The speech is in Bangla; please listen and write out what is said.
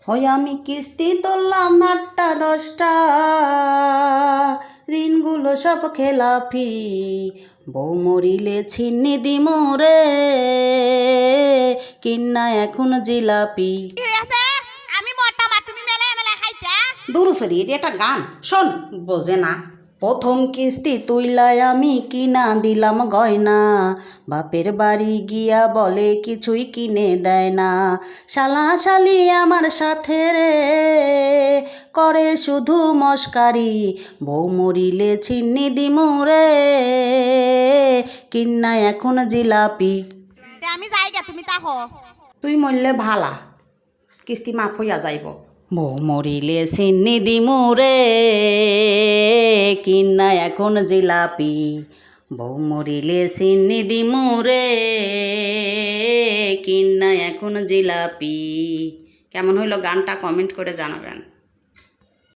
হয় আমি কিস্তি তুললাম 8টা 10টা, ঋণগুলো সব খেলাপি, বউ মরিলে ছিন্নি দিমু রে, কিন্না এখন জিলাপি। আমি মোটা মা, তুমি মেলে মেলে খাইতা। দূরসরি, এটা একটা গান, শোন। বোঝে না। প্রথম কিস্তি তুইলাই আমি কিনা দিলাম গয়না, বাপের বাড়ি গিয়া বলে কিছুই কিনে দেয় না, শালা শালি আমার সাথে রে করে শুধু মস্কারি, বউ মরিলে ছিন্নি দিমু রে, কিন্না এখন জিলাপি। আমি যাইগা, তুমি তাহো। তুই মরলে ভালা, কিস্তি মাফ হইয়া যাইব। বউ মরিলে ছিন্নি দিমু রে, কিন্না এখন জিলাপি, বউ মরিলে ছিন্নি দিমু রে, কিন্না এখন জিলাপি। কেমন হইল গানটা কমেন্ট করে জানাবেন।